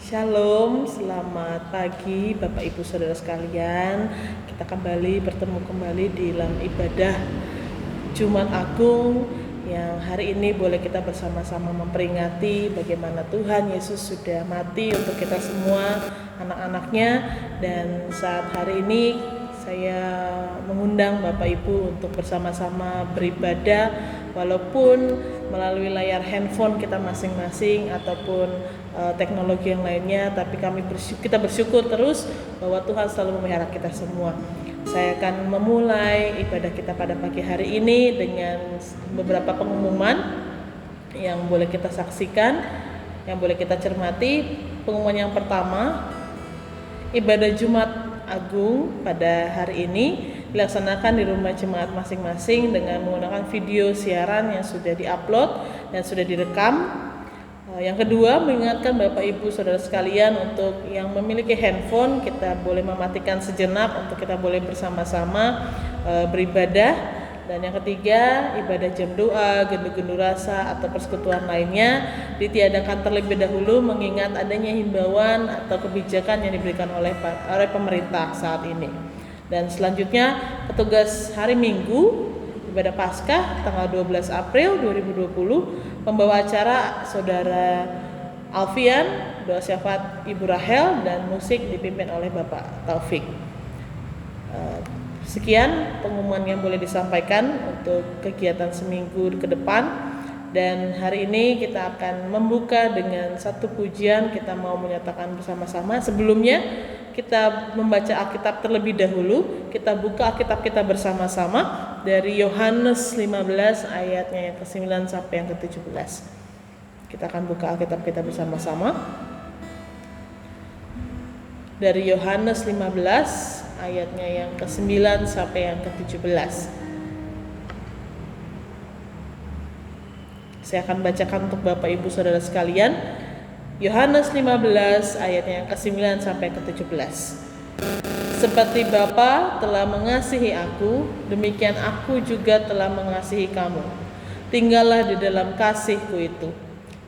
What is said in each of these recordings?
Shalom, selamat pagi Bapak Ibu Saudara sekalian. Kita bertemu kembali di dalam ibadah Jumat Agung yang hari ini boleh kita bersama-sama memperingati bagaimana Tuhan Yesus sudah mati untuk kita semua, anak-anaknya. Dan saat hari ini saya mengundang Bapak Ibu untuk bersama-sama beribadah walaupun melalui layar handphone kita masing-masing ataupun teknologi yang lainnya, tapi kita bersyukur terus bahwa Tuhan selalu memelihara kita semua. Saya akan memulai ibadah kita pada pagi hari ini dengan beberapa pengumuman yang boleh kita saksikan, yang boleh kita cermati. Pengumuman yang pertama, ibadah Jumat Agung pada hari ini dilaksanakan di rumah jemaat masing-masing dengan menggunakan video siaran yang sudah diupload dan sudah direkam. Yang kedua, mengingatkan Bapak Ibu Saudara sekalian untuk yang memiliki handphone, kita boleh mematikan sejenak untuk kita boleh bersama-sama beribadah. Dan yang ketiga, ibadah jam doa, gendu-gendu rasa atau persekutuan lainnya ditiadakan terlebih dahulu mengingat adanya himbauan atau kebijakan yang diberikan oleh pemerintah saat ini. Dan selanjutnya, petugas hari Minggu ibadah Paskah tanggal 12 April 2020, pembawa acara Saudara Alfian, doa syafaat Ibu Rahel, dan musik dipimpin oleh Bapak Taufik. Sekian pengumuman yang boleh disampaikan untuk kegiatan seminggu ke depan. Dan hari ini kita akan membuka dengan satu pujian. Kita mau menyatakan bersama-sama. Sebelumnya kita membaca Alkitab terlebih dahulu. Kita buka Alkitab kita bersama-sama dari Yohanes 15 ayatnya yang ke-9 sampai yang ke-17. Kita akan buka Alkitab kita bersama-sama dari Yohanes 15 ayatnya yang ke-9 sampai yang ke-17. Saya akan bacakan untuk Bapak Ibu Saudara sekalian. Yohanes 15 ayatnya yang ke-9 sampai ke-17. Seperti Bapa telah mengasihi aku, demikian aku juga telah mengasihi kamu. Tinggallah di dalam kasih-Ku itu.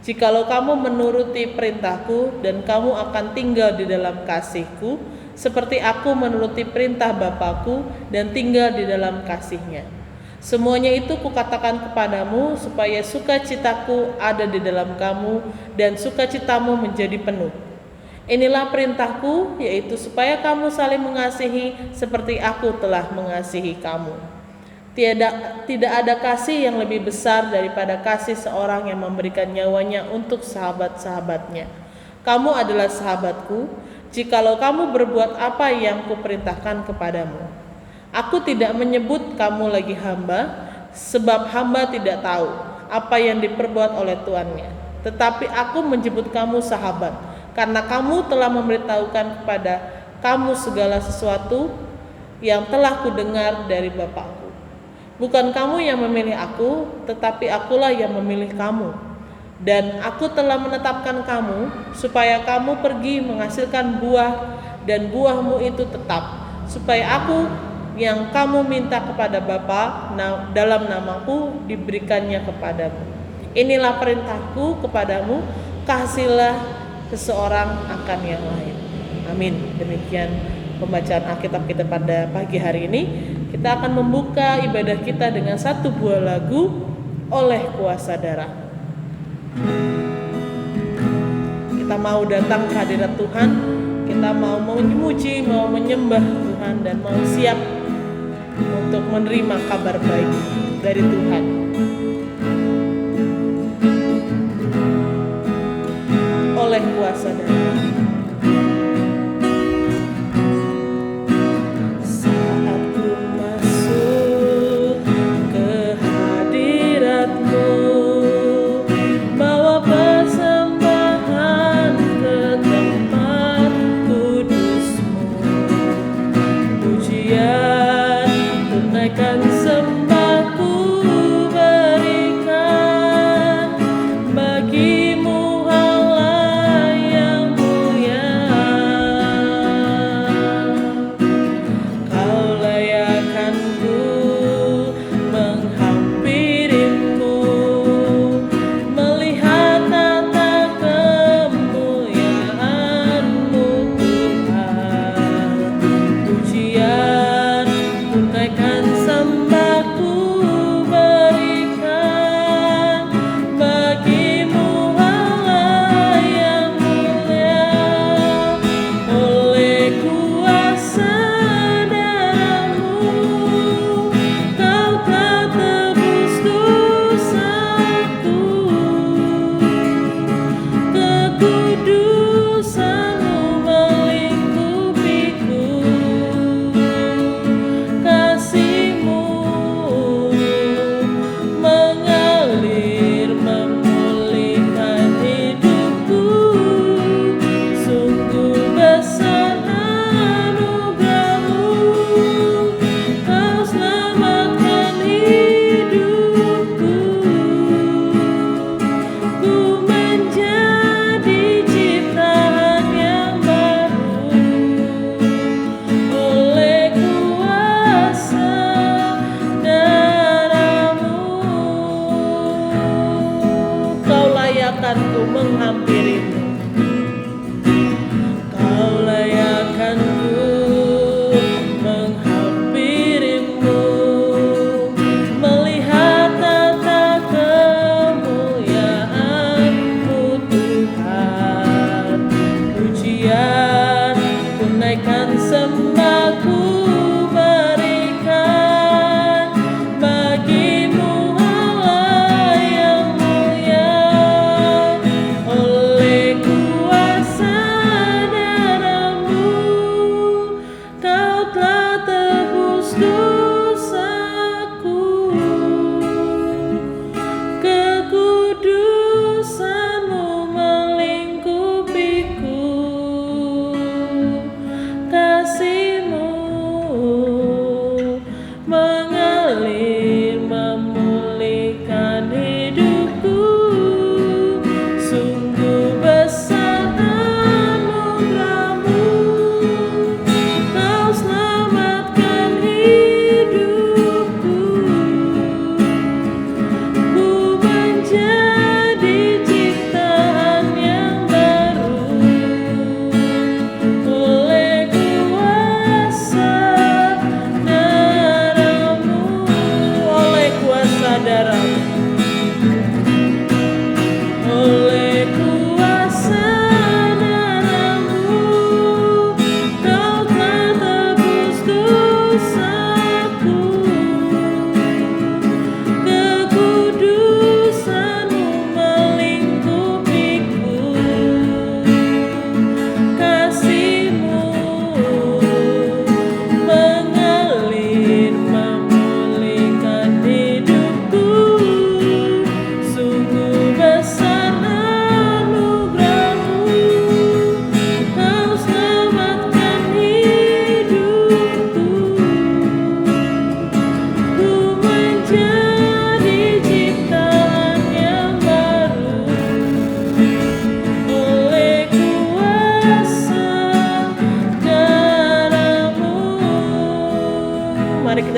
Jikalau kamu menuruti perintah-Ku, dan kamu akan tinggal di dalam kasih-Ku, seperti aku menuruti perintah Bapa-Ku dan tinggal di dalam kasih-Nya. Semuanya itu kukatakan kepadamu supaya sukacitaku ada di dalam kamu dan sukacitamu menjadi penuh. Inilah perintahku, yaitu supaya kamu saling mengasihi seperti aku telah mengasihi kamu. Tidak ada kasih yang lebih besar daripada kasih seorang yang memberikan nyawanya untuk sahabat-sahabatnya. Kamu adalah sahabatku, jikalau kamu berbuat apa yang kuperintahkan kepadamu. Aku tidak menyebut kamu lagi hamba, sebab hamba tidak tahu apa yang diperbuat oleh tuannya. Tetapi aku menyebut kamu sahabat, karena kamu telah memberitahukan kepada kamu segala sesuatu yang telah kudengar dari Bapakku. Bukan kamu yang memilih aku, tetapi akulah yang memilih kamu. Dan aku telah menetapkan kamu, supaya kamu pergi menghasilkan buah, dan buahmu itu tetap, supaya aku yang kamu minta kepada Bapa dalam namaku diberikannya kepadamu. Inilah perintahku kepadamu, kasihilah seseorang akan yang lain. Amin. Demikian pembacaan Alkitab kita pada pagi hari ini. Kita akan membuka ibadah kita dengan satu buah lagu, Oleh Kuasa Darah. Kita mau datang ke hadirat Tuhan, kita mau memuji, mau menyembah Tuhan, dan mau siap untuk menerima kabar baik dari Tuhan. Oleh kuasa darah. Saat ku masuk ke hadirat-Mu, bawa persembahan ke tempat kudus-Mu, pujian tunaikan sembahku berikan bagimu, Allah yang mulia.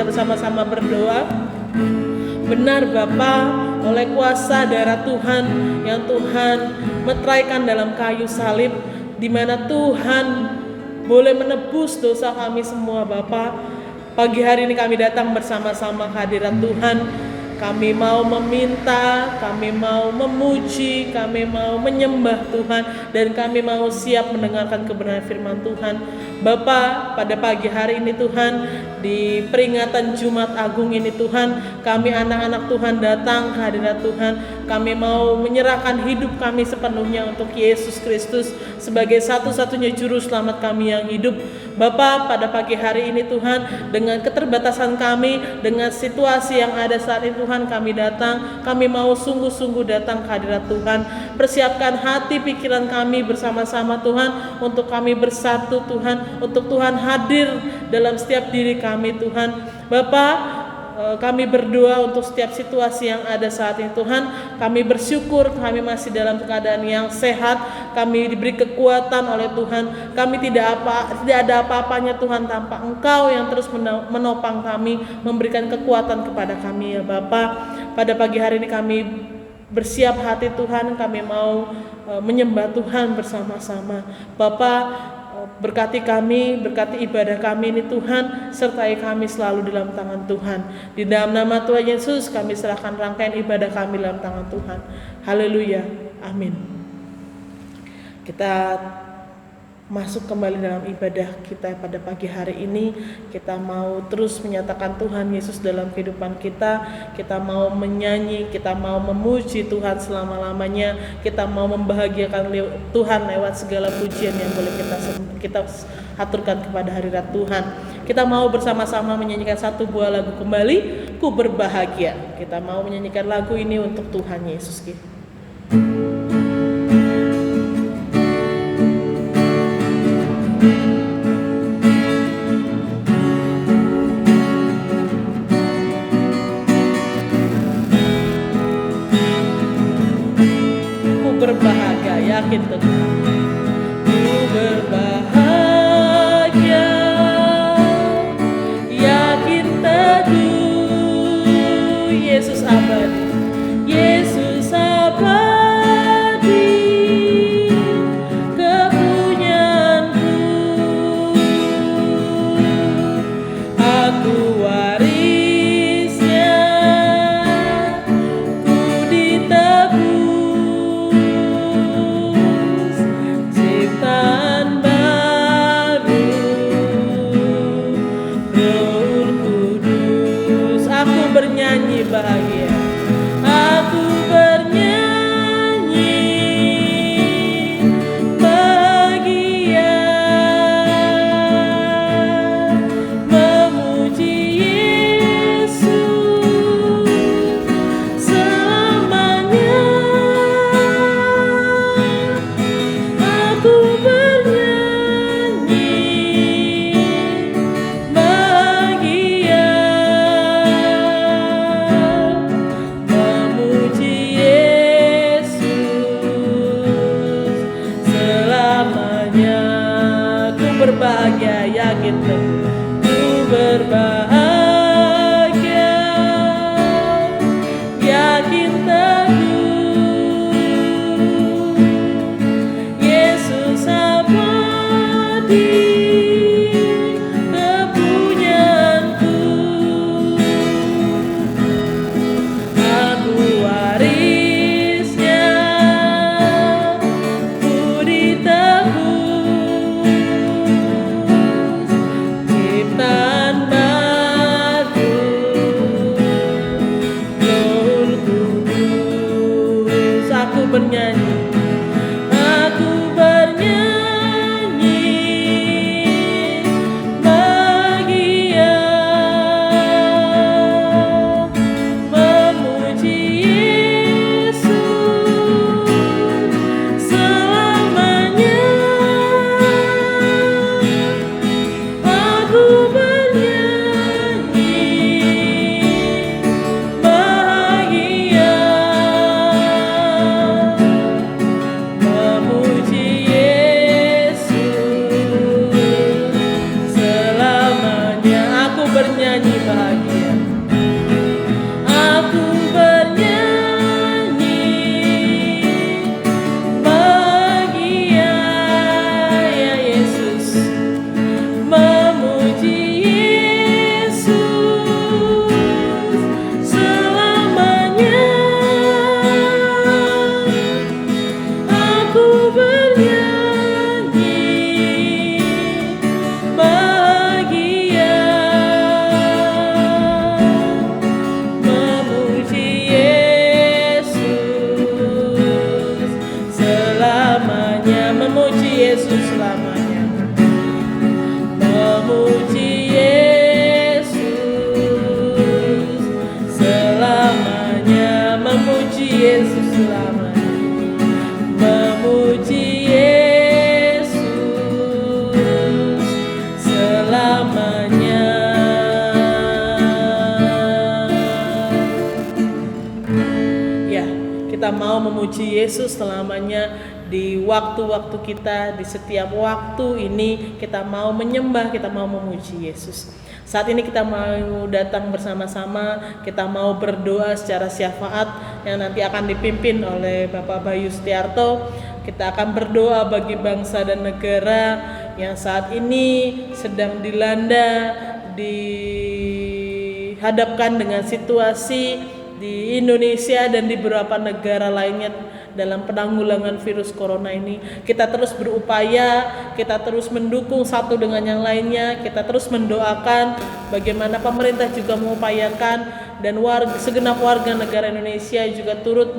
bersama-sama berdoa. Benar Bapa, oleh kuasa darah Tuhan yang Tuhan meteraikan dalam kayu salib, di mana Tuhan boleh menebus dosa kami semua Bapa. Pagi hari ini kami datang bersama-sama hadirat Tuhan. Kami mau meminta, kami mau memuji, kami mau menyembah Tuhan, dan kami mau siap mendengarkan kebenaran firman Tuhan. Bapa, pada pagi hari ini Tuhan, di peringatan Jumat Agung ini Tuhan, kami anak-anak Tuhan datang ke hadirat Tuhan. Kami mau menyerahkan hidup kami sepenuhnya untuk Yesus Kristus sebagai satu-satunya juru selamat kami yang hidup. Bapa, pada pagi hari ini Tuhan, dengan keterbatasan kami, dengan situasi yang ada saat ini Tuhan, kami datang, kami mau sungguh-sungguh datang ke hadirat Tuhan. Persiapkan hati pikiran kami bersama-sama Tuhan, untuk kami bersatu Tuhan, untuk Tuhan hadir dalam setiap diri kami Tuhan. Bapa, kami berdoa untuk setiap situasi yang ada saat ini Tuhan. Kami bersyukur kami masih dalam keadaan yang sehat. Kami diberi kekuatan oleh Tuhan. Kami tidak ada apa-apanya Tuhan tanpa Engkau yang terus menopang kami, memberikan kekuatan kepada kami ya Bapa. Pada pagi hari ini kami bersiap hati Tuhan. Kami mau menyembah Tuhan bersama-sama. Bapa, berkati kami, berkati ibadah kami ini Tuhan, sertai kami selalu dalam tangan Tuhan. Di dalam nama Tuhan Yesus kami serahkan rangkaian ibadah kami dalam tangan Tuhan. Haleluya, amin. Kita masuk kembali dalam ibadah kita pada pagi hari ini. Kita mau terus menyatakan Tuhan Yesus dalam kehidupan kita. Kita mau menyanyi, kita mau memuji Tuhan selama-lamanya. Kita mau membahagiakan Tuhan lewat segala pujian yang boleh kita aturkan kepada hadirat Tuhan. Kita mau bersama-sama menyanyikan satu buah lagu kembali, Ku Berbahagia. Kita mau menyanyikan lagu ini untuk Tuhan Yesus kita. Berbahagia, yakin Tuhan. Ku berbahagia, yakin teguh. Yesus abadi, Yesus abadi, kepunyaanku. Aku warisnya, ku ditebus. Bernyanyi bahagia, aku bernyanyi bahagia, memuji Yesus selamanya. Aku bernyanyi bahagia, berbahagia, yakin teguh. Ku berbahagia, yakin teguh. Yesus abadi, kepunyaanku. Aku warisnya, ku ditebus. Ciptaan baru mau memuji Yesus selamanya di waktu-waktu kita, di setiap waktu ini kita mau menyembah, kita mau memuji Yesus. Saat ini kita mau datang bersama-sama, kita mau berdoa secara syafaat yang nanti akan dipimpin oleh Bapak Bayu Setiarto. Kita akan berdoa bagi bangsa dan negara yang saat ini sedang dilanda, dihadapkan dengan situasi di Indonesia dan di beberapa negara lainnya dalam penanggulangan virus corona ini. Kita terus berupaya, kita terus mendukung satu dengan yang lainnya, kita terus mendoakan bagaimana pemerintah juga mengupayakan dan segenap warga negara Indonesia juga turut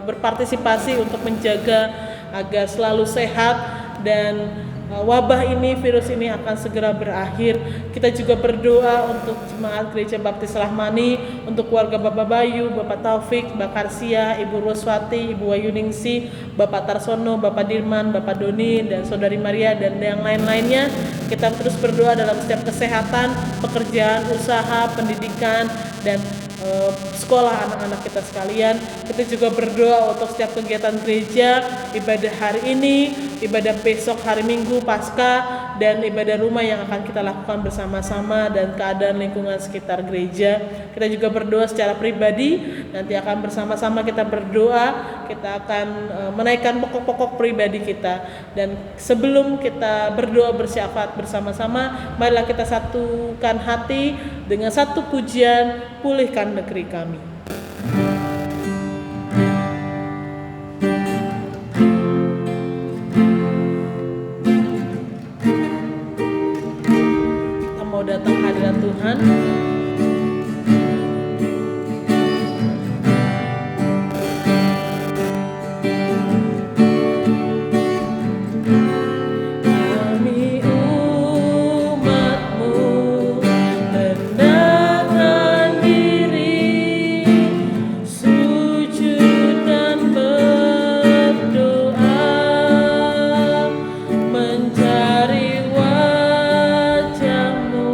berpartisipasi untuk menjaga agar selalu sehat dan wabah ini, virus ini akan segera berakhir. Kita juga berdoa untuk Jemaat Gereja Baptis Rahmani, untuk keluarga Bapak Bayu, Bapak Taufik, Mbak Karsia, Ibu Roswati, Ibu Wayuningsi, Bapak Tarsono, Bapak Dirman, Bapak Doni, dan Saudari Maria, dan yang lain-lainnya. Kita terus berdoa dalam setiap kesehatan, pekerjaan, usaha, pendidikan, dan sekolah anak-anak kita sekalian. Kita juga berdoa untuk setiap kegiatan gereja, ibadah hari ini, ibadah besok hari Minggu Paskah, dan ibadah rumah yang akan kita lakukan bersama-sama, dan keadaan lingkungan sekitar gereja. Kita juga berdoa secara pribadi, nanti akan bersama-sama kita berdoa, kita akan menaikkan pokok-pokok pribadi kita. Dan sebelum kita berdoa bersyafaat bersama-sama, marilah kita satukan hati dengan satu pujian, pulihkan negeri kami. Kita mau datang hadirat Tuhan. Mencari wajah-Mu.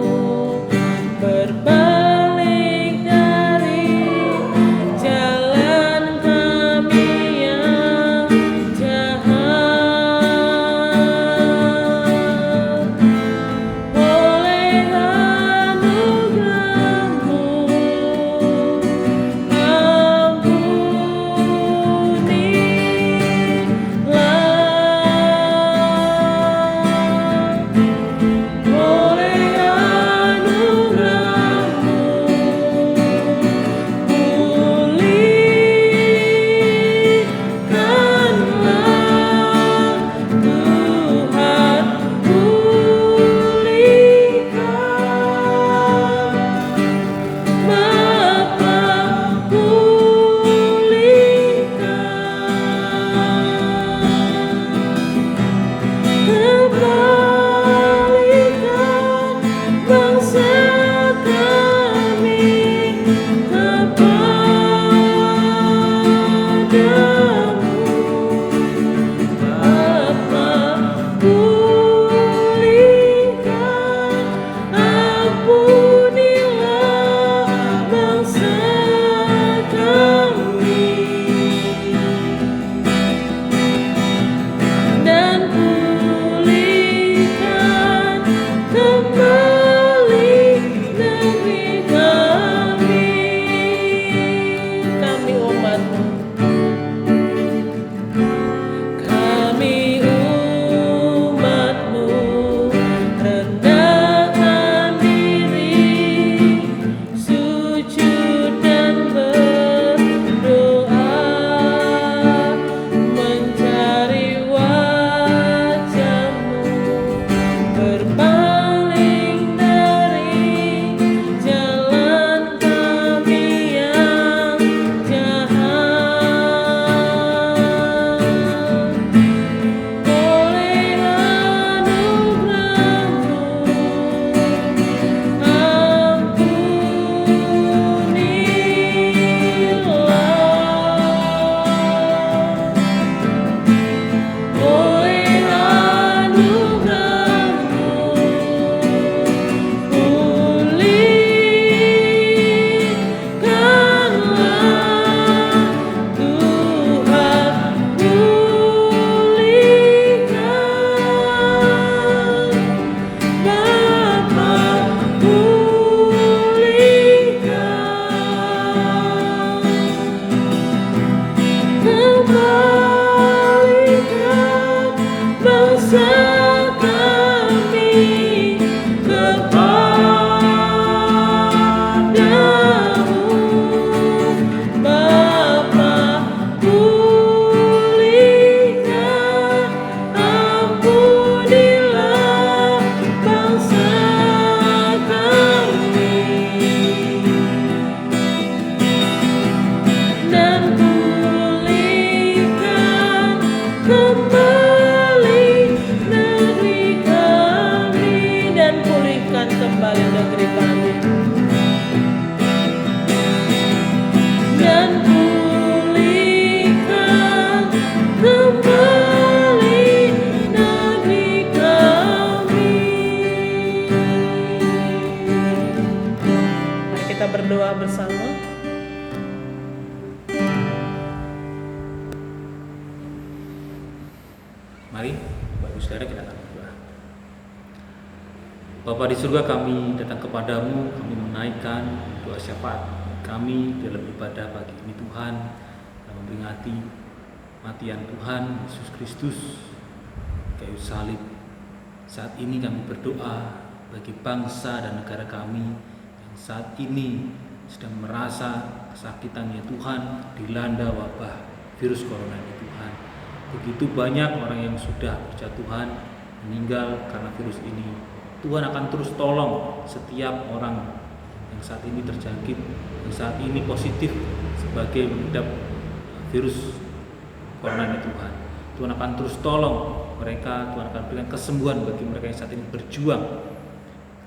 Berdoa bersama. Mari Bapak Ibu Saudara kita akan berdoa. Bapa di surga, kami datang kepadamu, kami menaikkan doa syafaat kami dalam ibadah pagi ini Tuhan, dalam memperingati kematian Tuhan Yesus Kristus kayu salib. Saat ini kami berdoa bagi bangsa dan negara kami saat ini sedang merasa kesakitannya Tuhan, dilanda wabah virus corona ini Tuhan. Begitu banyak orang yang sudah berjatuhan, meninggal karena virus ini. Tuhan akan terus tolong setiap orang yang saat ini terjangkit, yang saat ini positif sebagai mengidap virus corona ini Tuhan. Tuhan akan terus tolong mereka, Tuhan akan berikan kesembuhan bagi mereka yang saat ini berjuang.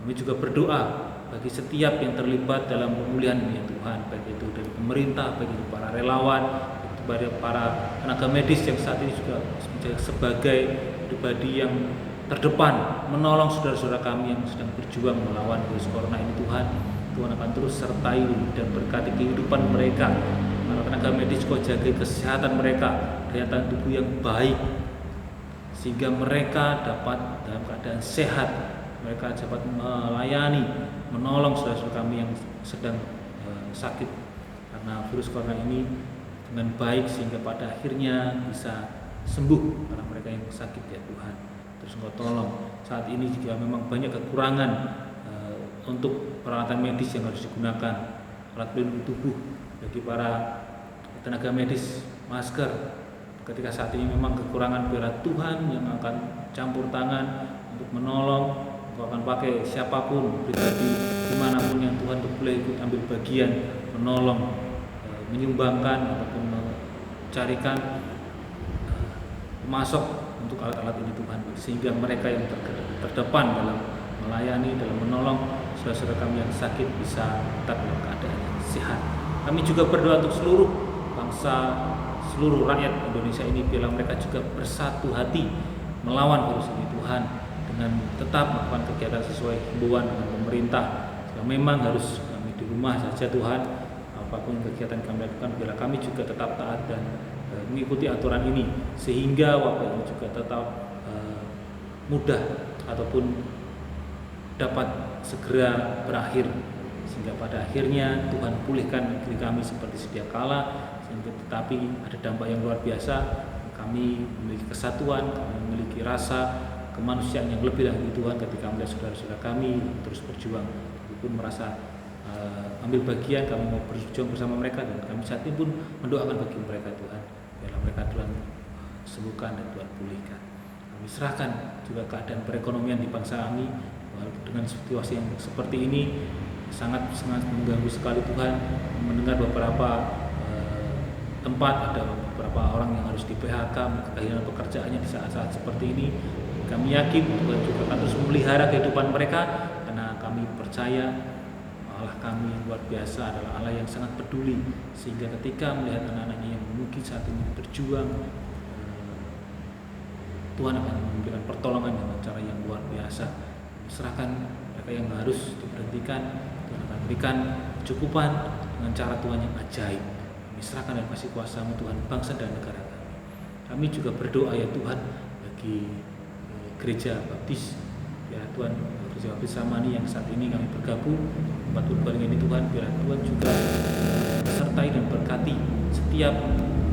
Kami juga berdoa bagi setiap yang terlibat dalam pemulihan ini Tuhan, baik itu dari pemerintah, baik itu para relawan, baik itu para tenaga medis yang saat ini juga sebagai pribadi yang terdepan menolong saudara-saudara kami yang sedang berjuang melawan virus corona ini Tuhan. Tuhan akan terus sertai dan berkati kehidupan mereka. Para tenaga medis kau jaga kesehatan mereka, daya tahan tubuh yang baik, sehingga mereka dapat dalam keadaan sehat. Mereka dapat melayani, menolong saudara-saudara kami yang sedang sakit karena virus corona ini dengan baik, sehingga pada akhirnya bisa sembuh karena mereka yang sakit ya Tuhan. Terus Engkau tolong. Saat ini juga memang banyak kekurangan untuk peralatan medis yang harus digunakan, alat pelindung tubuh bagi para tenaga medis, masker. Ketika saat ini memang kekurangan, biarlah Tuhan yang akan campur tangan untuk menolong. Engkau akan pakai siapapun, pribadi dimanapun yang Tuhan boleh ikut ambil bagian, menolong, menyumbangkan ataupun mencarikan masuk untuk alat-alat ini Tuhan, sehingga mereka yang terdepan dalam melayani, dalam menolong saudara-saudara kami yang sakit bisa tetap dalam keadaan yang sehat. Kami juga berdoa untuk seluruh bangsa, seluruh rakyat Indonesia ini, biarlah mereka juga bersatu hati melawan virus ini Tuhan, dengan tetap melakukan kegiatan sesuai himbauan dengan pemerintah. Jika memang harus kami di rumah saja Tuhan, apapun kegiatan kami lakukan, biarlah kami juga tetap taat dan mengikuti aturan ini, sehingga wabah ini juga tetap mudah ataupun dapat segera berakhir, sehingga pada akhirnya Tuhan pulihkan negeri kami seperti sedia kala. Sehingga tetapi ada dampak yang luar biasa, kami memiliki kesatuan, kami memiliki rasa kemanusiaan yang lebih lagi Tuhan ketika melihat saudara-saudara kami terus berjuang, pun merasa ambil bagian, kami mau berjuang bersama mereka, dan kami saat ini pun mendoakan bagi mereka Tuhan, biarlah mereka Tuhan sembuhkan dan Tuhan pulihkan. Kami serahkan juga keadaan perekonomian di bangsa kami, walaupun dengan situasi yang seperti ini sangat mengganggu sekali Tuhan. Mendengar beberapa tempat ada beberapa orang yang harus di PHK, kehilangan pekerjaannya di saat-saat seperti ini. Kami yakin Tuhan juga akan terus memelihara kehidupan mereka, karena kami percaya Allah kami yang luar biasa adalah Allah yang sangat peduli, sehingga ketika melihat anak-anaknya yang mungkin saat ini berjuang, Tuhan akan memberikan pertolongan dengan cara yang luar biasa. Serahkan mereka yang harus diberhentikan, Tuhan akan berikan kecukupan dengan cara Tuhan yang ajaib. Kami serahkan dan kasih kuasa-Mu Tuhan bangsa dan negara kami. Kami juga berdoa ya Tuhan bagi Gereja Baptis ya Tuhan, Gereja Baptis Samani yang saat ini kami bergabung tempat berbaring ini Tuhan, biar Tuhan juga sertai dan berkati setiap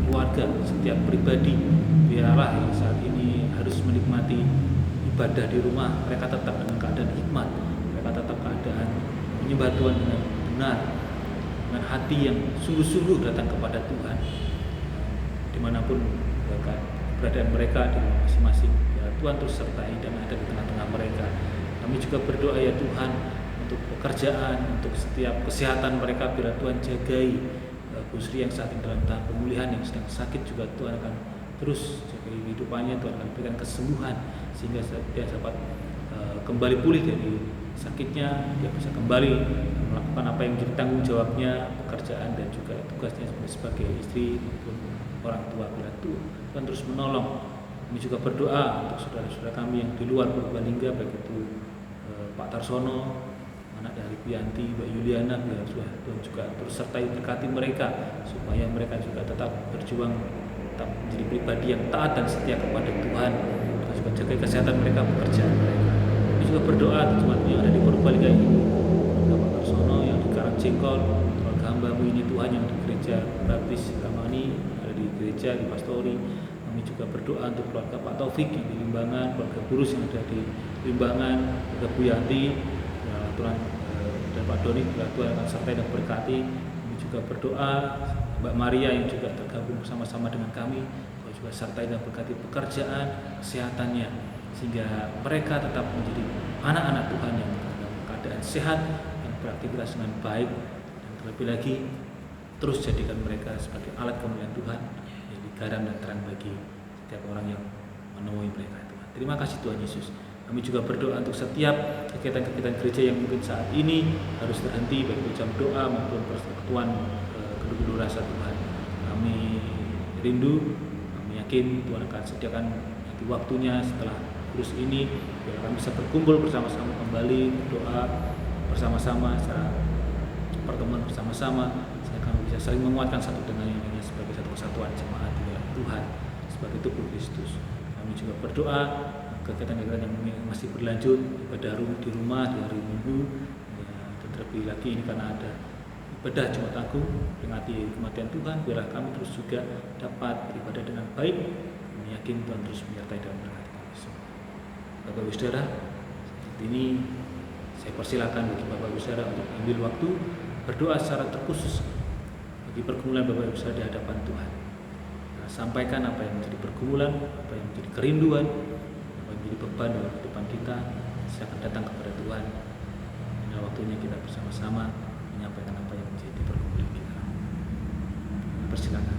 keluarga, setiap pribadi. Biarlah yang saat ini harus menikmati ibadah di rumah, mereka tetap dengan keadaan hikmat, mereka tetap keadaan menyembah Tuhan dengan benar, dengan hati yang sungguh-sungguh datang kepada Tuhan. Dimanapun keberadaan mereka di rumah masing-masing, ya Tuhan terus sertai dan ada di tengah-tengah mereka. Kami juga berdoa ya Tuhan untuk pekerjaan, untuk setiap kesehatan mereka, biar Tuhan jagai. Bu Sri yang saat ini dalam tahap pemulihan, yang sedang sakit juga Tuhan akan terus jaga kehidupannya, Tuhan akan berikan kesembuhan sehingga dia dapat kembali pulih dari sakitnya, dia bisa kembali melakukan apa yang menjadi tanggung jawabnya, pekerjaan dan juga tugasnya sebagai istri maupun orang tua. Bila Tuhan terus menolong. Kami juga berdoa untuk saudara-saudara kami yang di luar Purbalingga, baik itu Pak Tarsono, anak dari Pianti, Mbak Yuliana, biar Tuhan juga terus sertai berkati mereka supaya mereka juga tetap berjuang, tetap menjadi pribadi yang taat dan setia kepada Tuhan. Kita juga jaga kesehatan mereka, pekerjaan mereka. Kami juga berdoa untuk jemaat yang ada di Purbalingga ini, keluarga Pak Tarsono yang di Karangcengkol, keluarga hamba-Mu ini Tuhan yang di gereja Baptis Ramani, ada di gereja di Pastori. Kami juga berdoa untuk keluarga Pak Taufik yang di Limbangan, keluarga Burus yang ada di Limbangan, keluarga Bu Yanti, ya Tuhan, dan Pak Doni, Tuhan akan sertai dan berkati. Kami juga berdoa Mbak Maria yang juga tergabung bersama-sama dengan kami, Tuhan juga sertai dan berkati pekerjaan, kesehatannya, sehingga mereka tetap menjadi anak-anak Tuhan yang dalam keadaan sehat, yang beraktivitas dengan baik, dan terlebih lagi terus jadikan mereka sebagai alat kemuliaan Tuhan, jadi garam dan terang bagi setiap orang yang menemui mereka, Tuhan. Terima kasih Tuhan Yesus. Kami juga berdoa untuk setiap kegiatan-kegiatan gereja yang mungkin saat ini harus terhenti, baik jam doa maupun persekutuan kedua rasa Tuhan. Kami rindu, kami yakin Tuhan akan sediakan nanti waktunya setelah kursus ini, biar kami bisa berkumpul bersama-sama kembali, berdoa bersama-sama, secara pertemuan bersama-sama, sehingga kami bisa saling menguatkan satu dengan yang lainnya sebagai satu kesatuan jemaat di dalam Tuhan, sebagai tubuh Kristus. Kami juga berdoa kegiatan-kegiatan yang masih berlanjut, ibadah di rumah di hari Minggu, ya, dan terlebih lagi ini karena ada ibadah Jumat Agung, peringati kematian Tuhan, biarlah kami terus juga dapat beribadah dengan baik. Kami yakin Tuhan terus menyertai dan memberkati kami semua. Bapak Ibu Saudara, saat ini saya persilakan bagi Bapak Ibu Saudara untuk ambil waktu berdoa secara terkhusus bagi pergumulan Bapak Ibu Saudara di hadapan Tuhan. Nah, sampaikan apa yang menjadi pergumulan, apa yang menjadi kerinduan, menjadi beban dalam kehidupan kita, silakan datang kepada Tuhan. Inilah waktunya kita bersama-sama menyampaikan apa yang menjadi pergumulan kita. Persilakan.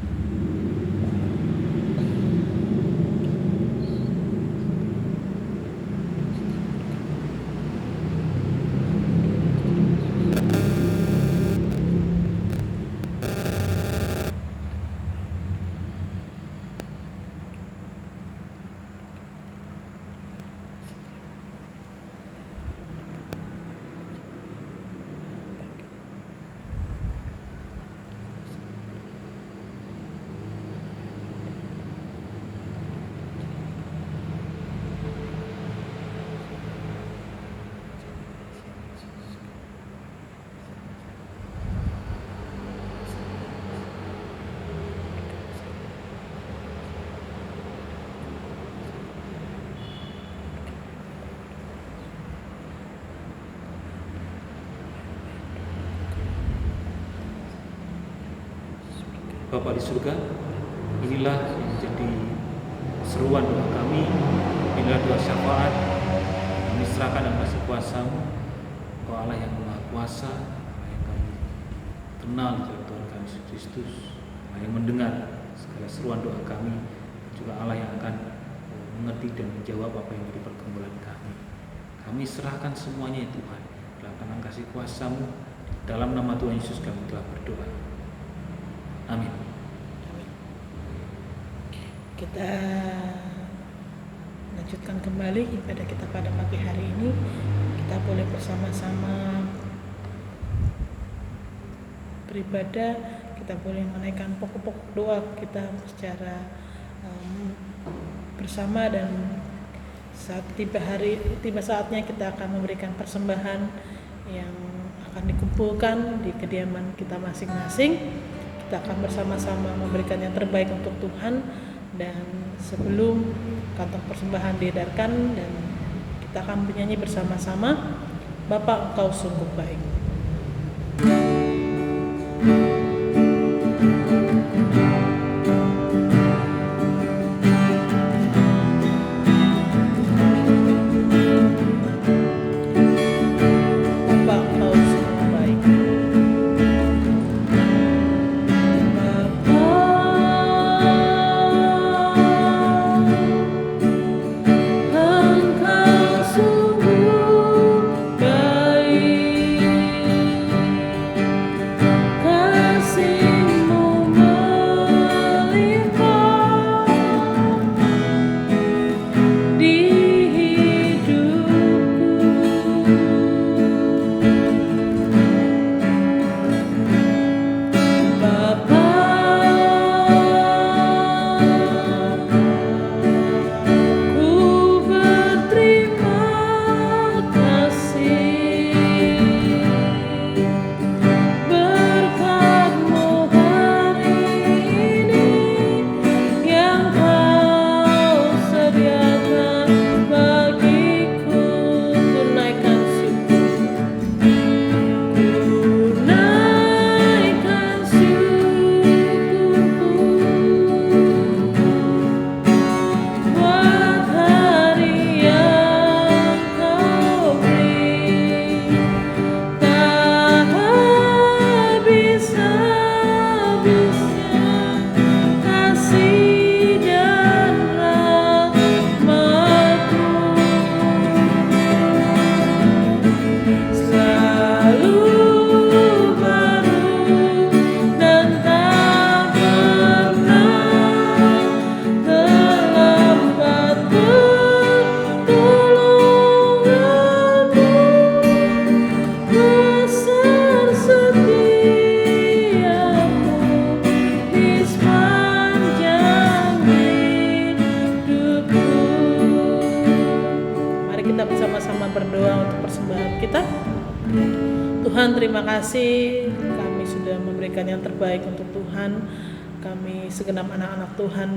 Bapa di surga, inilah yang menjadi seruan doa kami, inilah doa syafaat. Kami serahkan dan kasih kuasa-Mu, Engkau Allah yang Maha Kuasa, Allah yang kami kenal di dalam Tuhan kami Yesus Kristus, Allah yang mendengar segala seruan doa kami, juga Allah yang akan mengerti dan menjawab apa yang menjadi pergumulan kami. Kami serahkan semuanya ya Tuhan, dalam tangan kasih kuasa-Mu, dalam nama Tuhan Yesus kami telah berdoa. Amin. Kita lanjutkan kembali ibadah kita pada pagi hari ini. Kita boleh bersama-sama beribadah. Kita boleh menaikkan pokok-pokok doa kita secara bersama, dan saat tiba saatnya kita akan memberikan persembahan yang akan dikumpulkan di kediaman kita masing-masing. kita akan bersama-sama memberikan yang terbaik untuk Tuhan. Dan sebelum kantong persembahan diedarkan, dan kita akan bernyanyi bersama-sama, Bapa Engkau sungguh baik. Tuhan, terima kasih kami sudah memberikan yang terbaik untuk Tuhan. Kami segenap anak-anak Tuhan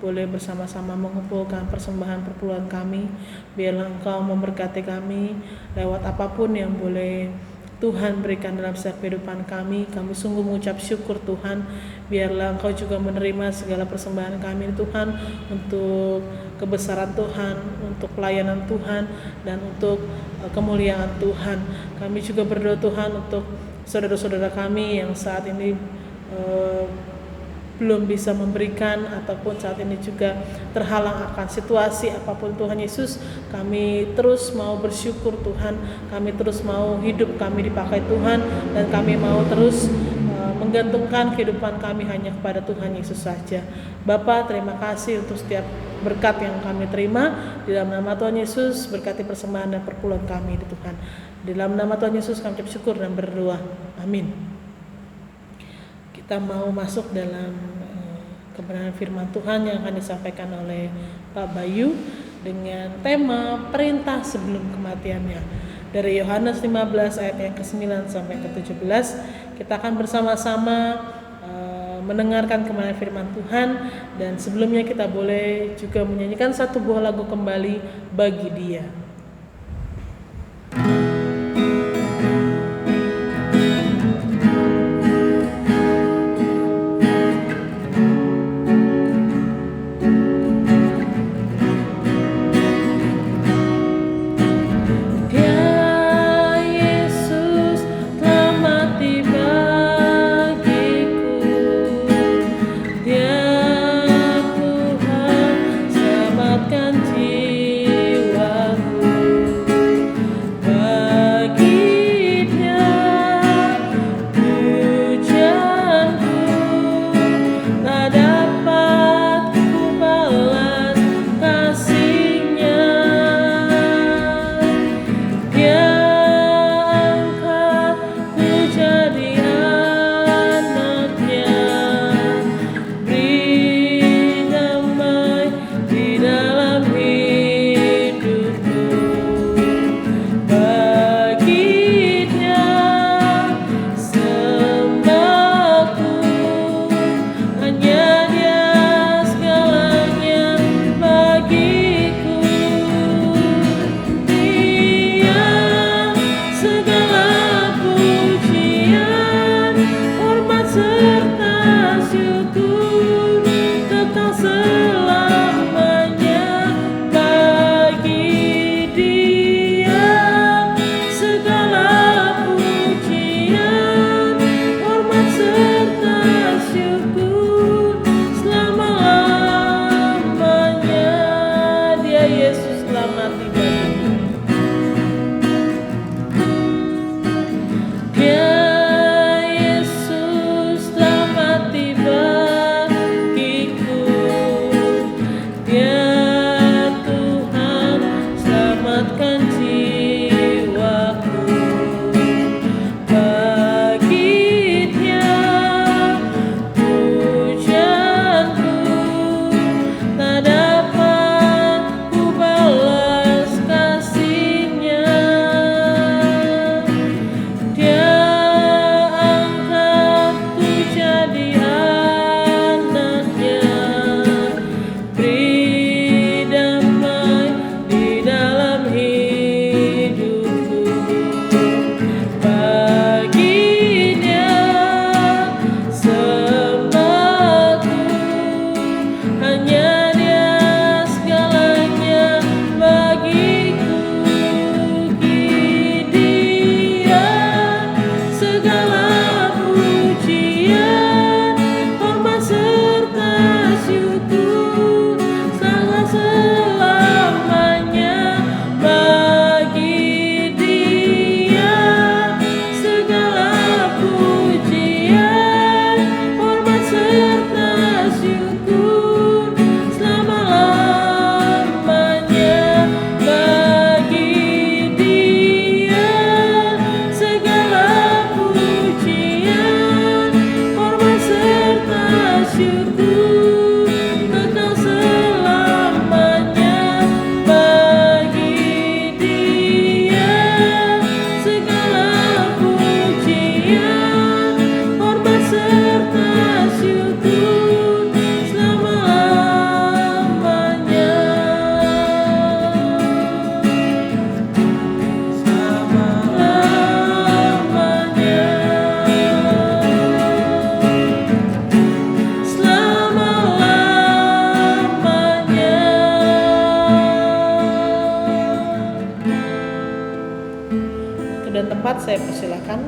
boleh bersama-sama mengumpulkan persembahan perpuluhan kami. Biarlah Engkau memberkati kami lewat apapun yang boleh Tuhan berikan dalam setiap kehidupan kami. Kami sungguh mengucap syukur Tuhan. Biarlah Engkau juga menerima segala persembahan kami Tuhan, untuk kebesaran Tuhan, untuk pelayanan Tuhan, dan untuk kemuliaan Tuhan. Kami juga berdoa Tuhan untuk saudara-saudara kami yang saat ini belum bisa memberikan, ataupun saat ini juga terhalang akan situasi apapun Tuhan Yesus. Kami terus mau bersyukur Tuhan, kami terus mau hidup kami dipakai Tuhan, dan kami mau terus menggantungkan kehidupan kami hanya kepada Tuhan Yesus saja. Bapa, terima kasih untuk setiap berkat yang kami terima. Di dalam nama Tuhan Yesus, berkati persembahan dan perpuluhan kami di Tuhan. Di dalam nama Tuhan Yesus kami ucap syukur dan berdoa. Amin. Kita mau masuk dalam kebenaran firman Tuhan yang akan disampaikan oleh Pak Bayu dengan tema perintah sebelum kematiannya. Dari Yohanes 15 ayat yang ke-9 sampai ke-17, kita akan bersama-sama mendengarkan kebenaran firman Tuhan, dan sebelumnya kita boleh juga menyanyikan satu buah lagu kembali, Bagi Dia. Jiwaku dan tempat saya persilakan.